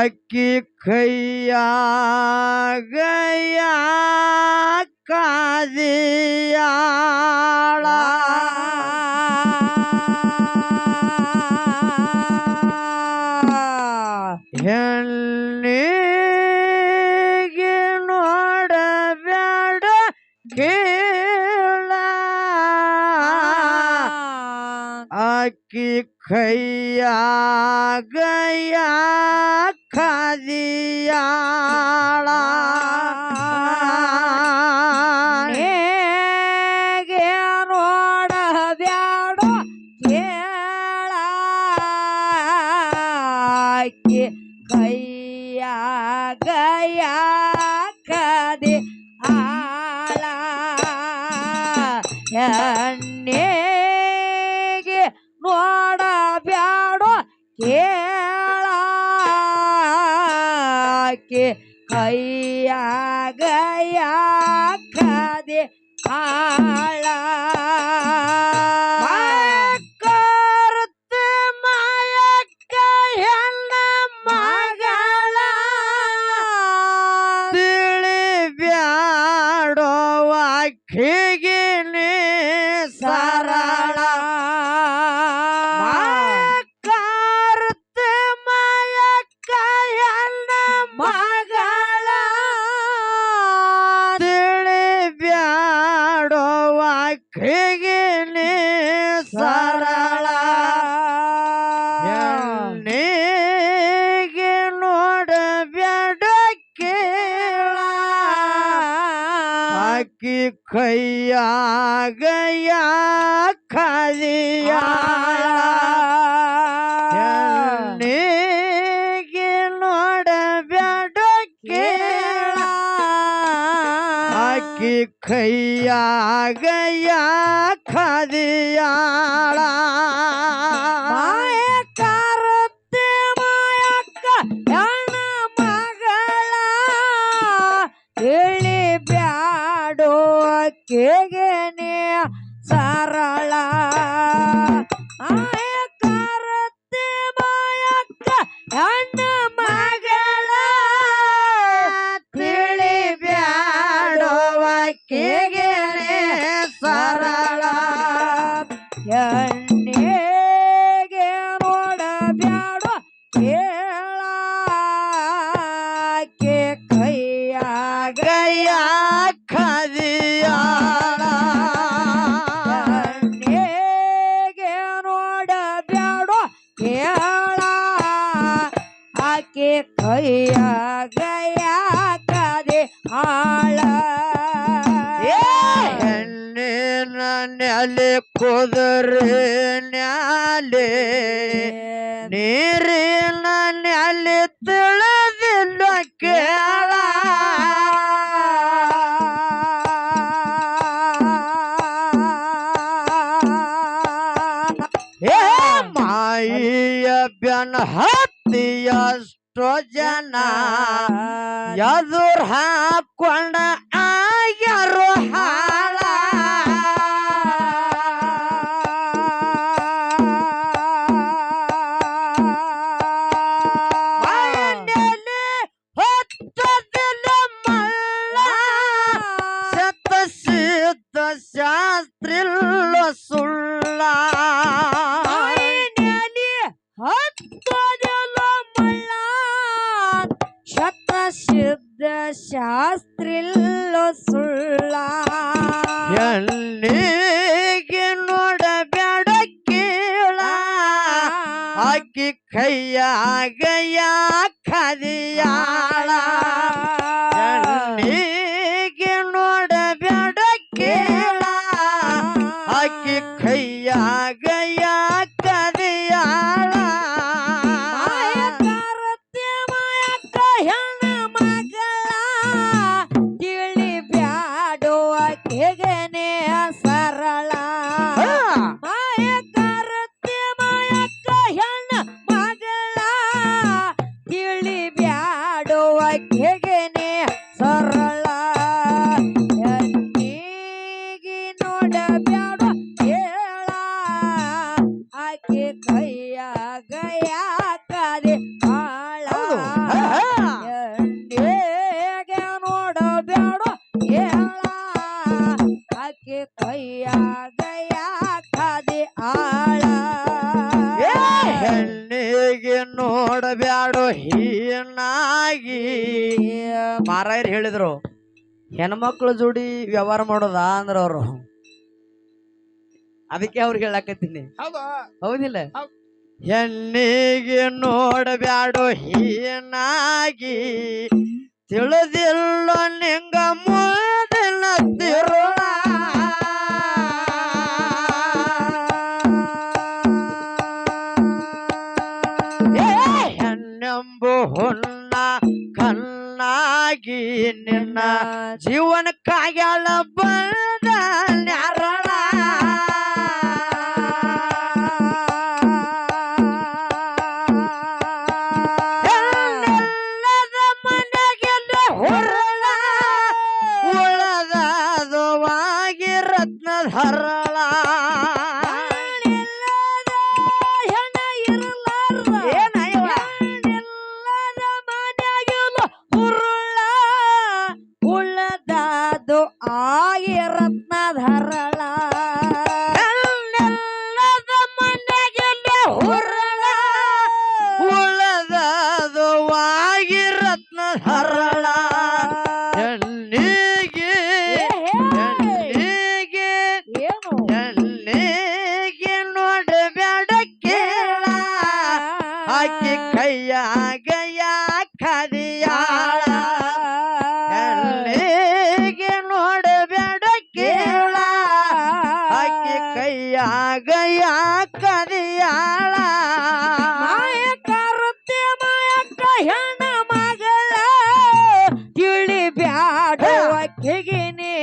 ಆಕಿ ಕೈಯಾಗಯ ಕಾದಿಯಾಳ ಹೆಣ್ಣಿಗೆ ನೋಡಬ್ಯಾಡ ಕೇಳ ಆಕಿ ಕೈಯಾಗಯ ಕಾದಿಯಾಳ ಹೇಗೆ ನೋಡಬ್ಯಾಡ ಕೇಳ ಆಕಿ ಕೈಯಾಗಯ ಕಾದಿ ಆಳ ಎಣ್ಣೆಗೆ ನೋಡಬ್ಯಾಡ ಕೇಳಾಕೆ ಕೈಯಾಗಯ ಕಾದೆ ಆಳ ಕರ್ತ ಮಾಯಕ್ಕ ಹೆಣ್ಣ ಮಗಳ ತಿಳಿಬ್ಯಾಡೋ ಆಕೆಗೆ ನೀ ಸರಳ ಹೇಗೆ ಸರಳ ಎಣ್ಣೆಗೆ ನೋಡಬ್ಯಾಡ ಕೇಳ ಆಕಿ ಕೈಯಾಗಯ ಕಾದಿಯಾಳ ಎಣ್ಣೆಗೆ ನೋಡಬ್ಯಾಡ ಕೇಳ ಆಕಿ ಕೈಯಾಗಯ ಕಾದಿಯಾಳ ಮಾಯಕಾರತ್ತೆ ಮಾಯಕ್ಕ ಹೆಣ್ಣ ಮಗಳ ಹೇಳಿ ಬ್ಯಾಡೋ ಆಕೆಗೆ ನೀ ಸರಳ ಮಾಯಕಾರತ್ತೆ ಮಾಯಕ್ಕ ಹೆಣ್ಣ ಮಗಳ ತಿಳಿ ಬ್ಯಾಡೋ ಆಕೆಗೆ ನೀ ಸರಳ ಎಣ್ಣೆಗೆ ನೋಡಬ್ಯಾಡ ಕೇಳಾಕೆ ಕೈಯಾಗಯ ಕಾದಿಯಾಳ ಎಣ್ಣೆಗೆ ನೋಡಬ್ಯಾಡ ಕೇಳ ಆಕೆ ಕೈಯಾಗಯ ಕಾದಿ ಆಳ ನ್ಯಾಲೆ ಕುದುರೆ ನ್ಯಾಲೆ ನೀರಿನ ನ್ಯಾಲೆ ತಿಳಿದಿಲ್ಲ ಕೇಳ ಏ ಮಾಯಿಯ ಬೆನ್ನ ಹತ್ತಿಯಷ್ಟೋ ಜನ ಎದುರು ಹಾಕೊಂಡ ಆಗ್ಯಾರೋ ಹಾಳ ಶಾಸ್ತ್ರಿಲ್ಲ ಸುಳ್ಳ ಹತ್ತೋದಿಲ್ಲ ಮಳ್ಳ ಶತ ಸಿದ್ಧ ಶಾಸ್ತ್ರಿಲ್ಲ ಸುಳ್ಳ ಎಲ್ಲಿಗೆ ನೋಡಬ್ಯಾಡ ಕೇಳ ಆಕಿ ಕೈಯಾಗಯ ಕಾದಿಯಾಳ ಎಲ್ಲಿಗೆ ನೋಡಬ್ಯಾಡ ಕೇಳ ಆಕಿ ಕೈಯಾಗಯ ಕಾದಿಯಾಳ ಮಾಯಕಾರತ್ತೆ ಮಾಯಕ್ಕ ಹೆಣ್ಣ ಮಗಳ ತಿಳಿ ಬ್ಯಾಡೋ ಆಕೆಗೆ ನೀ ಸರಳ ಮಾಯಕಾರತ್ತೆ ಮಾಯಕ್ಕ ಹೆಣ್ಣ ಮಗಳ ತಿಳಿ ಬ್ಯಾಡೋ ಆಕೆಗೆ ನೀ ಸರಳ ಎಣ್ಣೆಗೆ ನೋಡಬ್ಯಾಡ ಕೇಳ ಆಕೆ ಕೈಯಾಗಯ ಕಾದೆ ಆಳ ನೋಡಬ್ಯಾಡು ಹೀನಾಗಿ. ಮಾರಾಯರು ಹೇಳಿದ್ರು ಹೆಣ್ಮಕ್ಳ ಜೋಡಿ ವ್ಯವಹಾರ ಮಾಡೋದ ಅಂದ್ರ ಅವ್ರು. ಅದಕ್ಕೆ ಅವ್ರಿಗೆ ಹೇಳಕತ್ತೀನಿ, ಹೌದಿಲ್ಲ? ಹೆಣ್ಣಿಗೆ ನೋಡಬ್ಯಾಡು ಹೀನಾಗಿ, ತಿಳಿದಿಲ್ಲ ನಿಂಗ ಮೊದಲ ತಿರುಳ. ಹೆಣ್ಣೆಂಬು ಹುನ್ನ ಕಣ್ಣಾಗಿ ನಿನ್ನ ಜೀವನಕ್ಕಾಗ್ಯಾಳ ಬಂದ ನ್ಯಾರಳ. ಹೆಣ್ಣೆಲ್ಲದ ಮನೆಗೆಲ್ಲ ಹೊರಳ, ಉಳದದುವಾಗಿ ರತ್ನದ ಹರಳ. ಆಗಿ ರತ್ನಧರಳ. ಹೆಣ್ಣೆಲ್ಲದ ಮನೆಗೆಲ್ಲ ಹೊರಳ, ಉಳದದುವಾಗಿ ರತ್ನದ ಹರಳ. ಹೆಣ್ಣಿಗೆ ಹೆಣ್ಣಿಗೆ ಏನು ಹೆಣ್ಣಿಗೆ ನೋಡಬ್ಯಾಡ ಕೇಳ, ಆಕಿ ಕೈಯಾಗ ಯಾಕದಿಯಾಳ. ಹೆಣ್ಣಿಗೆ ನೋಡಬ್ಯಾಡ ಕೇಳ, ಆಕಿ ಕೈಯಾಗ ಯಾಕದಿಯಾಳ. ಮಾಯಕರುತ್ತೆ ಮಾಯಕ್ಕ ಹೆಣ್ಣ ಮಗಳ, ತಿಳಿ ಬ್ಯಾಡುವ ಕೆಗಿನೇ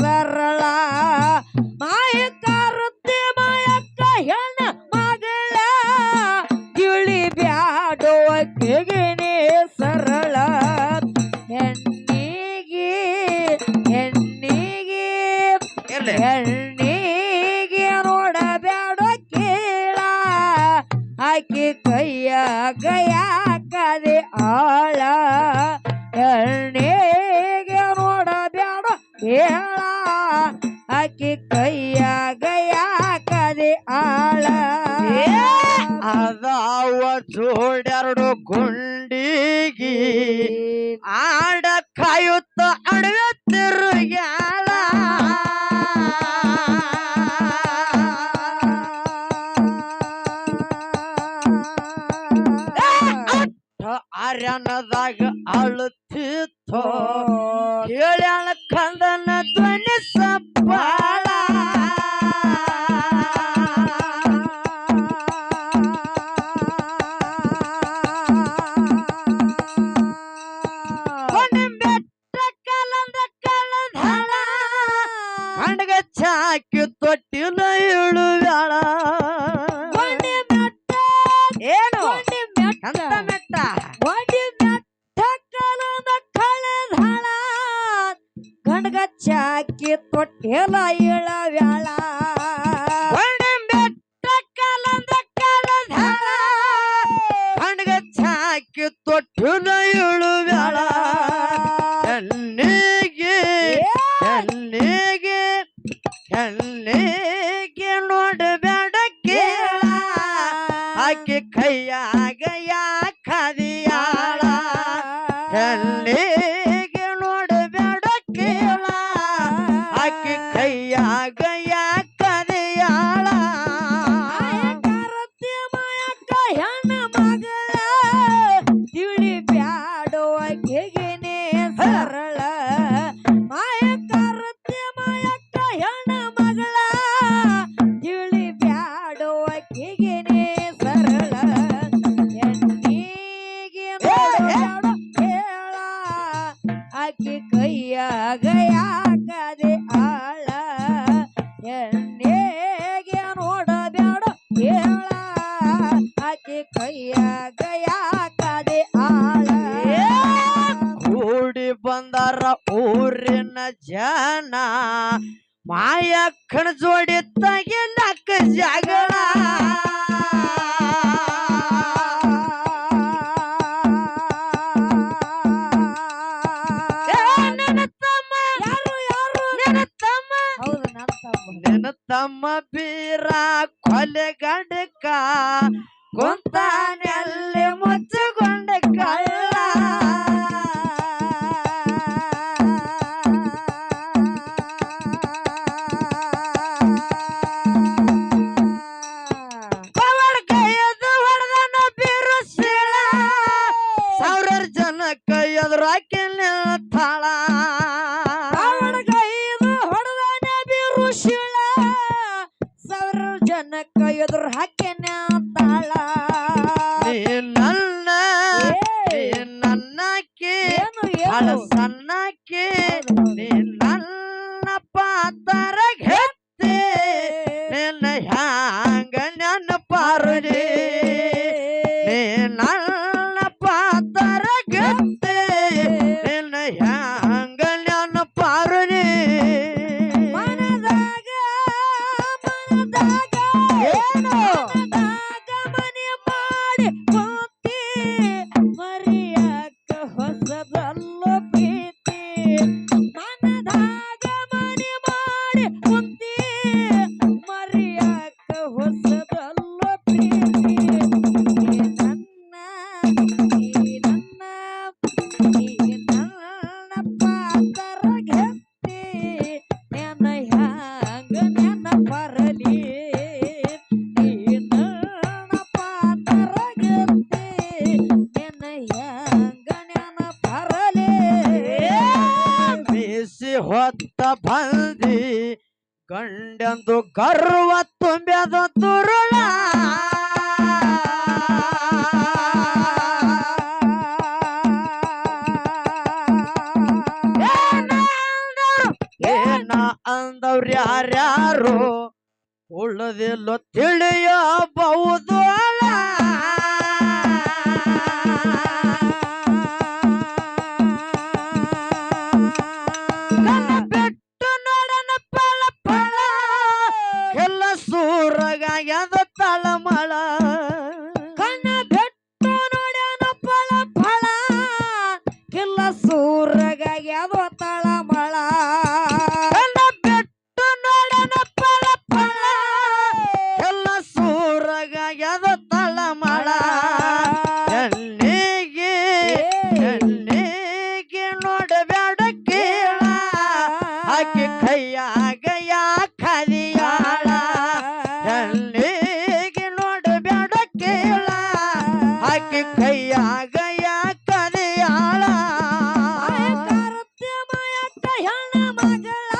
ಸರಳ. ಮಾಯಕರುತ್ತೆ ಮಾಯಕ್ಕ ಹೆಣ್ಣ ಮಗಳ, ತಿಳಿ ಬ್ಯಾಡುವ ಕೆಗಿನೇ ಸರಳ. ಹೆಣ್ಣಿಗೆ ಹೆಣ್ಣಿಗೆ ಎಲ್ಲಿ? ಹೆಣ್ಣಿಗೆ ನೋಡಬ್ಯಾಡ ಕೇಳ, ಆಕಿ ಕೈಯಾಗ ಯಾಕದೆ ಆಳ. ಹೆಣ್ಣಿಗೆ ನೋಡಬ್ಯಾಡ ಕೇಳ, ಆಕಿ ಕೈಯಾಗ ಯಾಕದೆ ಆಳ. ಅದಾವ ಜೋಡೆರಡು ಗುಂಡಿಗಿ, ಆಡ ಕಾಯುತ್ತ ಅಡವೆ ತಿರುಗ್ಯಾಳ. ಅರನದಾಗ ಅಳುತ್ತಿತ್ತೋ, ಹೇಳ್ಯಾಳ ಕಂದನ ಧ್ವನಿ ಸಪ್ಪಾಳ. ಚಾಕಿ ತೊಟ್ಟಿನ ಇಳುವ್ಯಾಳ. ಏನು ಅಂತ ಮೆಟ್ಟ ಗಂಡಗಚ್ಚಾಕಿ ತೊಟ್ಟೆಲ ಇಳವ್ಯಾಳ. ಗಂಡಗಚ್ಚಾಕಿ ತೊಟ್ಟಿನ ಇಳುವ್ಯಾಳ. ಹೆಣ್ಣಿಗೆ ಹೆಣ್ಣಿಗೆ ಹೆಣ್ಣಿಗೆ ನೋಡಬ್ಯಾಡ ಕೇಳ, ಆಕಿ ಕೈಯಾಗ ಯಾಕದಿಯಾಳ. ಹೆಣ್ಣಿಗೆ ನೋಡಬ್ಯಾಡ ಕೇಳ, ಆಕಿ ಕೈಯಾಗ ಯಾಕದಿಯಾಳ. ಮಾಯಕರುತ್ತೆ ಮಾಯಕ್ಕ ಹೆಣ್ಣ ಮಗಳ, ತಿಳಿ ಬ್ಯಾಡುವ ಕೆಗಿನೇ ಸರಳ. ಮಾಯಕರುತ್ತೆ ಮಾಯಕ್ಕ ಹೆಣ್ಣ ಮಗಳ, ತಿಳಿ ಬ್ಯಾಡುವ ಕೆಗಿನೇ ಸರಳ. ಹೆಣ್ಣಿಗೆ ನೋಡಬ್ಯಾಡ ಕೇಳ, ಆಕಿ ಕೈಯಾಗ ಯಾಕದೆ ಆಳ. ಹೆಣ್ಣಿಗೆ ನೋಡಬ್ಯಾಡ ಕೇಳ, ಆಕಿ ಕೈಯಾಗ ಯಾಕದೆ ಆಳ. ಕೂಡಿ ಬಂದಾರ ಊರಿನ ಜನ, ಮಾಯಕ್ಕನ ಜೋಡಿ ತಗಿಲಕ್ಕ ಜಗಳ. ನನ್ನ ತಮ್ಮ ಬೀರ ಕೊಲೆಗಡಕ ಕುಂತಾನೆಲ್ಲಿ ಬಾಳ ಸಣ್ಣಕ್ಕೆ ನೀ ನನ್ನ ಪಾತರ ಗೆತ್ತೆ ನಿನ್ನ ಹ್ಯಾಂಗ ನನ್ನ ಪಾರುಲಿ ನೀ ನನ್ನ ಪಾತರ ಗೆತ್ತೆ ನಿನ್ನ ಹ್ಯಾಂಗ ನನ್ನ ಪಾರುಲಿ ಮನದಾಗ ಮನದಾಗ ಏನು ಮನದಾಗ ಮನೆ ಮಾಡಿ ಹೋಗ್ತಿ ಮರಿಯಾಕ ಹೊಸದಲ್ಲ ಪ್ರೀತಿ ಮನದಾಗ ಮನೆ ಮಾಡಿ ಹೋಗ್ತಿ ಮರಿಯಾಕ ಹೊಸದಲ್ಲ ಪ್ರೀತಿ ಈ ನನ್ನ ಪಾತರ ಗೆತ್ತಿ ನೆನ ಹ್ಯಾಂಗ ನೆನ ಬರಲಿ ಈ ನನ್ನ ಪಾತರ ಗೆತ್ತಿ ನೆನ ಹ್ಯಾಂಗ ನೆನ ಬರಲಿ ಬೀಸಿ ಹೊತ್ತ ಬಂದಿ ಗಂಡಂದು ಗರ್ವ ತುಂಬ್ಯದ ತುರುಳ ಏನ ಅಂದವ್ರ ಯಾರ್ಯಾರು ಉಳ್ಳದಿಲ್ಲೋ ತಿಳಿಯಬಹುದು ಬಿಟ್ಟು ನೋಡನ ಪಳ ಪಳ ಎಲ್ಲ ಸೂರಗಾಗ್ಯದ ತಳಮಳ ಕಣ್ಣ ಬೆಟ್ಟು ನೋಡ್ಯಾನ ಫಳ ಫಳ ಇಲ್ಲ ಸೂರಗಾಗ್ಯಾವ ತಳಮಳ ಕಣ್ಣ ಬಿಟ್ಟು ನೋಡನ ಪಳ ಪಳ ಎಲ್ಲ ಸೂರಗಾಗ್ಯದ ತಳಮಳ ಎಲ್ಲಿಗೆ ಎಲ್ಲಿಗೆ ನೋಡಬೇಡ ಕೇಳ ಆಕೆ ಕೈಯಾಗ ಯಾಕಲಿಯಾಳ ಎಲ್ಲಿಗೆ ನೋಡಬೇಡ ಕೇಳ ಆಕೆ ಕೈಯಾಗ ಯಾಕಲಿಯಾಳ ಕರುತ್ಯ ಮಯಕ್ಕ ಹೆಣ್ಣ ಮಗಳ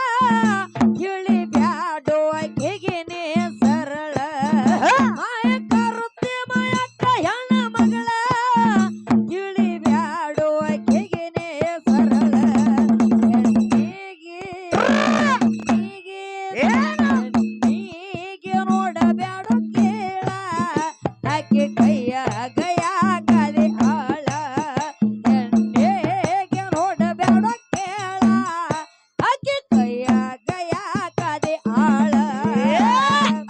ಇಳಿ ಬ್ಯಾಡೋ ಆಕೆಗೆನೆ ಸರಳ ಮಾಯ ಕರುತ್ಯ ಮಯಕ್ಕ ಹೆಣ್ಣ ಮಗಳ ಇಳಿ ಬ್ಯಾಡೋ ಆಕೆಗೆನೆ ಸರಳ ಹೀಗೆ ನೋಡಬ್ಯಾಡ ಕೇಳ ಆಕೆ ಕೈಯಾಗ ಯಾಕದೆ ಆಳ ಎಣ್ಣೆಗೆ ನೋಡಬ್ಯಾಡ ಕೇಳ ಆಕೆ ಕೈಯಾಗ ಯಾಕದೆ ಆಳ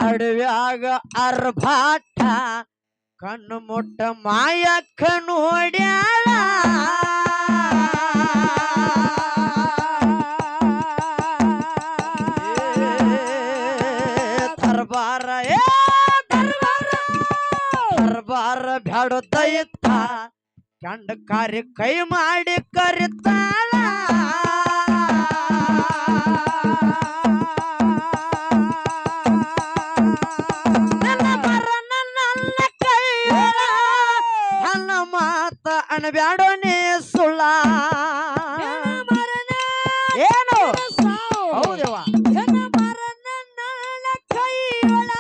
ಅಡವ್ಯಾಗ ಅರ್ಭಾಟ ಕಣ್ಣು ಮುಟ್ಟ ಮಾಯಕ್ಕ ನೋಡ್ಯಾಳ ದರ್ಬಾರ ದರ್ಬಾರ ಬ್ಯಾಡ ದೈತ ಕಂಡ ಕಾರ್ಯ ಕೈ ಮಾಡಿ ಕರಿತಾಳ ನನ್ನ ಮರ ನನ್ನ ಕೈಯೊಳ ನನ್ನ ಮಾತ ಅಣಬ್ಯಾಡೋ ನೀ ಸುಳ್ಳ ಏನು ಹೌದವ್ವ ನನ್ನ ಮರ ನನ್ನ ಕೈಯೊಳ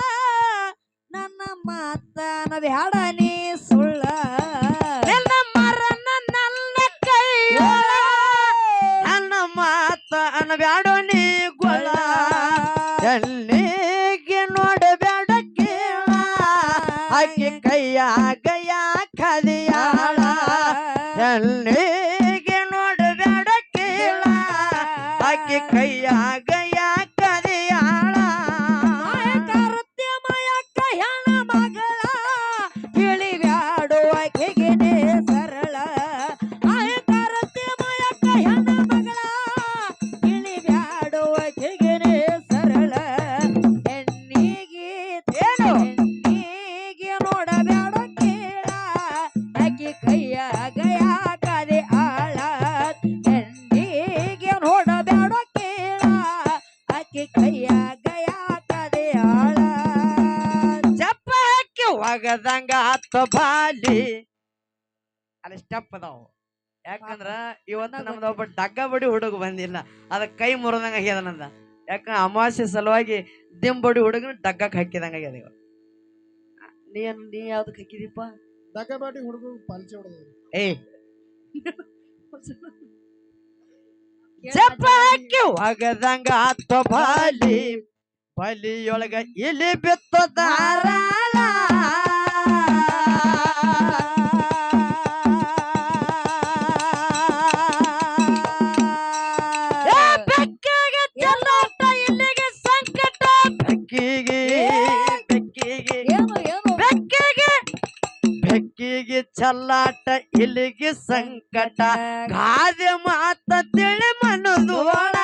ನನ್ನ ಮಾತನ ಬ್ಯಾಡ ನೀ ಸುಳ್ಳ ನಿನ್ನ ಮರ ನನ್ನ ಕೈಯೊಳ ನನ್ನ ಮಾತ ಅಣಬ್ಯಾಡೋ ನೀ ಗೊಳ ಎಲ್ಲಿಗೆ ನೋಡಬೇಡ ಕೇಳ ಆಕೆ ಕೈಯಾಗ ಯಾಕಲಿಯಾಳ ಎಲ್ಲಿಗೆ ನೋಡಬೇಡ ಕೇಳ ಆಕೆ ಕೈಯಾಗ ಯಾಕಲಿಯಾಳ ಕರುತ್ಯ ಮಯಕ್ಕ ಹೆಣ್ಣ ಮಗಳ ಇಳಿ ಬ್ಯಾಡೋ ಆಕೆಗೆನೆ ಸರಳ ಕರುತ್ಯ ಮಯಕ್ಕ ಹೆಣ್ಣ ಮಗಳ ಇಳಿ ಬ್ಯಾಡೋ ಆಕೆಗೆನೆ ಸರಳ ಹೆಣ್ಣಿಗೆ ಹೆಣ್ಣಿಗೆ ನೋಡಬ್ಯಾಡ ಕೇಳ ಆಕೆ ಕೈಯಾಗ ಯಾಕದೆ ಆಳ ಹೆಣ್ಣಿಗೆ ನೋಡಬ್ಯಾಡ ಕೇಳ ಆಕೆ ಕೈಯಾಗ ಯಾಕದೆ ಆಳ ಚಪ್ಪ ಹಾಕಿ ಒಗದಂಗ ಹತ್ತ ಬಾಲಿ ಅಲ್ಲಿ ಸ್ಟೆಪ್ ಅದಾವ ಯಾಕಂದ್ರ ಇವತ್ತು ನಮ್ದು ಒಬ್ಬ ಡಗ್ಗ ಬಡಿ ಹುಡುಗ ಬಂದಿಲ್ಲ ಅದ ಕೈ ಮುರಿದಂಗ ಆಗ್ಯದ ನಂದ ಯಾಕ ಅಮಾವಾಸ್ಯೆ ಸಲುವಾಗಿ ದಿಂಬಡಿ ಹುಡುಗನ ಡಗ್ಗಕ್ಕೆ ಹಾಕಿದಂಗ ಆಗ್ಯದ ಇವ ನೀ ಯಾವ್ದಕ್ ಹಾಕಿದಿಪ್ಪ ಡಗಬಾಡಿ ಹುಡುಗ ಪಾಲ್ಚಿ ಹೊಡೆದ ಏ ಜಪಾಕಿ ಒಗದಂಗ ಆತ ಬಾಲಿ ಬಲಿಯೊಳಗ ಇಲಿ ಬಿತ್ತು ದಾರಾಳ ಬೆಕ್ಕಿಗೆ ಚೆಲ್ಲಾಟ ಇಲ್ಲಿಗೆ ಸಂಕಟ ಬೆಕ್ಕಿಗೆ ಬೆಕ್ಕಿಗೆ ಬೆಕ್ಕಿಗೆ ಬೆಕ್ಕಿಗೆ ಚಲ್ಲಾಟ ಇಲ್ಲಿಗೆ ಸಂಕಟ ಗಾದೆ ಮಾತ ತಿಳಿ ಮನದೋಳ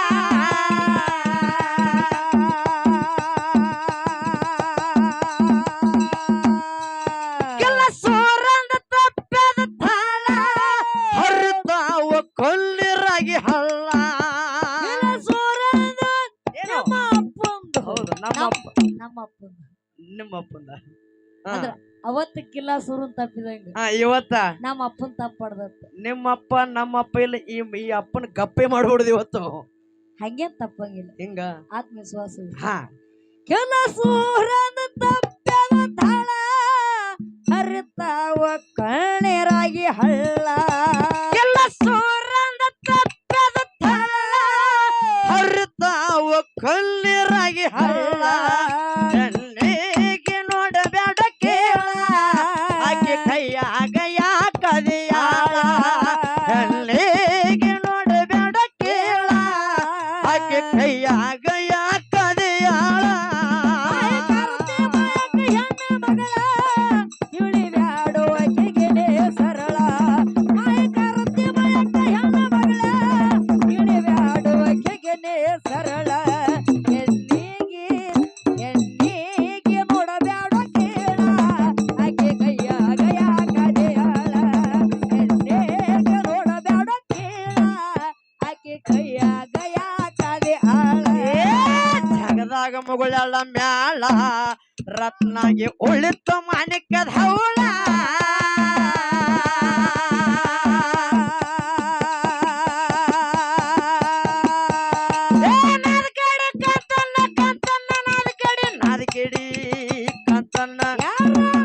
ಕೆಲ ಸೋರಂದ ತಪ್ಪದ ತಾಳ ಹರಿತಾವ ಕೊಲ್ಲಿರಾಗಿ ಹಳ್ಳ ಸೋರಂದ ನಮ್ಮ ಅಪ್ಪಂದು ಹೌದು ನಮ್ಮ ಅಪ್ಪ ನಮ್ಮ ಅಪ್ಪಂದು ನಿಮ್ಮ ಅಪ್ಪಂದ ಅಂದ್ರ ಅವತ್ತು ಕಿಲ್ಲ ಸುರುನ್ ತಪ್ಪಿದಂಗ ಇವತ್ತ ನಮ್ಮ ಅಪ್ಪನ್ ತಪ್ಪಡ್ದತ್ತ ನಿಮ್ಮಪ್ಪ ನಮ್ಮಪ್ಪ ಇಲ್ಲ ಈ ಅಪ್ಪನ ಗಪ್ಪೆ ಮಾಡ್ಬಿಡುದು ಇವತ್ತು ಹಂಗೇನ್ ತಪ್ಪಂಗಿಲ್ಲ ಹಿಂಗ ಆತ್ಮವಿಶ್ವಾಸ ಇದೆ. ಹಾ ಕೆಲ ಸೂರನ ತಪ್ಪದ ತಾಳ ಹರಿತಾವ ಕಣ್ಣೀರಾಗಿ ಹಳ್ಳ ಎಲ್ಲ ಸೋರಂದ ತಪ್ಪದ ತಾಳ ಹರಿತಾವ ಕಣ್ಣೀರಾಗಿ ಹಳ್ಳ ಕಣ್ಣಿಗೆ ನೋಡಬೇಡ ಕೇಳ ಆಕೆ ಕೈಯಾಗ ಯಾಕದಿಯಾಳ ಕಣ್ಣಿಗೆ ನೋಡಬೇಡ ಕೇಳ ಆಕೆ ಕೈಯಾಗ ಯಾಕದಿಯಾಳ ಇವಳಿ ಬ್ಯಾಡುವ ಕಿಗಿನೆ ಸರಳ ಮಾಯ ಕರತಿ ಮಯಕ ಹೆಣ್ಣ ಮಗಳ ಇವಳಿ ಬ್ಯಾಡುವ ಕಿಗಿನೆ ಸರಳ ಎಣ್ಣಿಗೆ ನೋಡಬ್ಯಾಡ ಕೇಳ ಆಕೆ ಕೈಯಾಗ ಯಾಕದೆಯಾಳ ಎಣ್ಣಿಗೆ ನೋಡಬ್ಯಾಡ ಕೇಳ ಆಕೆ ಕೈಯಾಗ ಯಾಕದೆಯಾಳ ಜಗದಾಗ ಮುಗುಳಲ್ಲ ಮ್ಯಾಳ ರತ್ನಾಗಿ ಉಳಿತು ಮಾಣಿಕ್ಯದ ಹೌಳ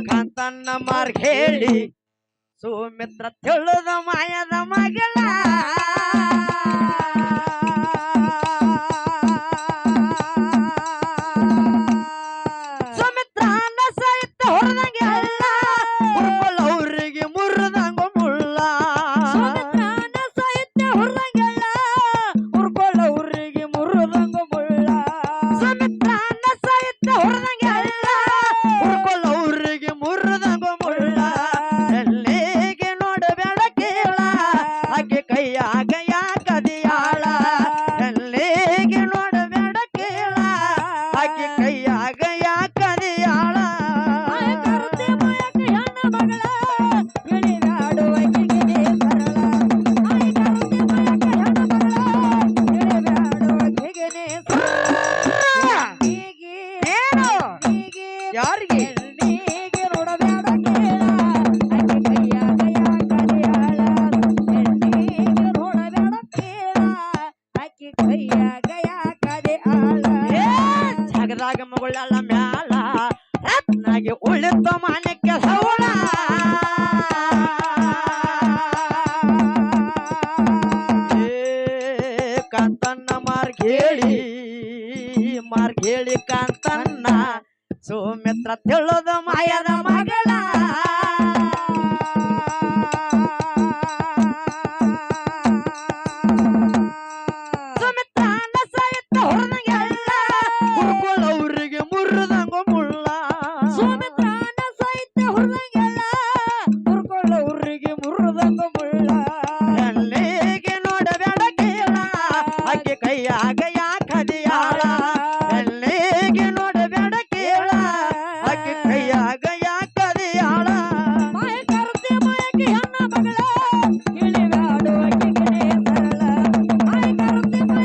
ಕಾಂತನ್ನ ಮಾರ್ಗ ಹೇಳಿ ಸುಮಿತ್ರ ತಿಳಿದ ಮಾಯದ ಮಗಳ ಸುಮಿತ್ರನ ಸಹಿತ ಹೊರದಂಗೆ ಅಲ್ಲ ಅವ್ರಿಗೆ ಮುರಿದಂಗ ಮುಳ್ಳ ಸುಮಿತ್ರನ ಸಾಹಿತ್ಯ ಹುರ್ದಂಗೆಲ್ಲ ಉರ್ಕೊಳ್ಳೋರಿಗೆ ಮುರಿದಂಗ ಮುಳ್ಳ ಸುಮಿತ್ರನ ಸಹಿತ ಹೊರದಂಗೆ ಅಲ್ಲ ಅವ್ರಿಗೆ ಮುರಿದಂಗ ಮುಳ್ಳ ಎಲ್ಲಿಗೆ ನೋಡಬೇಡ ಕೇಳ ಆಕೆ ಕೈಯಾಗ ಯಾಕದಿಯಾಳ ಎಲ್ಲಿಗೆ ನೋಡಬೇಡ ಕೇಳ ಆಕೆ ಕೈಯಾಗ ಯಾಕದಿಯಾಳ ಕರತೆ ಮಯಕ ಹೆಣ್ಣ ಮಗಳ ಇಳಿದಾಡುವ ಕಿಗಿನೆ ಸರಳ ಮಾಯ ಕರತೆ ಮಯಕ ಹೆಣ್ಣ ಮಗಳ ಇಳಿದಾಡುವ ಕಿಗಿನೆ ಸರಳ ಹೀಗೆ ಏನು ಹೀಗೆ ಯಾರಿಗೆ ಎಣ್ಣಿಗೆ ನೋಡಬ್ಯಾಡ ಕೇಳ ಆಕೆ ಕೈಯಾಗ ಯಾಕದೆಯಾಳ ಎಣ್ಣಿಗೆ ನೋಡಬ್ಯಾಡ ಕೇಳ ಆಕೆ ಕೈಯಾಗ ಯಾಕದೆಯಾಳ ಜಗದಾಗ ಮಗುಳಲ್ಲ ಮ್ಯಾಲ ರತ್ನಾಗಿ ಉಳಿತ ಮಾಣಿಕ್ಯ ಹವಳ ಕಾಂತನ್ನ ಮಾರ್ಗ ಹೇಳಿ ಕಾಂತನ್ನ ಸುಮಿತ್ರ ತಿಳಿದ ಮಾಯದ ಮಗಳ ಸುಮಿತ್ರನ ಸಹಿತ ಹೊರದಂಗೆ ಅಲ್ಲ ಅವ್ರಿಗೆ ಮುರಿದಂಗ ಮುಳ್ಳ ಸುಮಿತ್ರನ ಸಾಹಿತ್ಯ ಹುರ್ದಂಗೆಲ್ಲ ಉರ್ಕೊಳ್ಳೋರಿಗೆ ಮುರಿದಂಗ ಮುಳ್ಳ ಎಲ್ಲಿಗೆ ನೋಡಬೇಡ ಕೇಳ ಆಕೆ ಕೈಯಾಗ ಯಾಕದಿಯಾಳ ಎಲ್ಲಿಗೆ ನೋಡಬೇಡ ಕೇಳ ಆಕೆ ಕೈಯಾಗ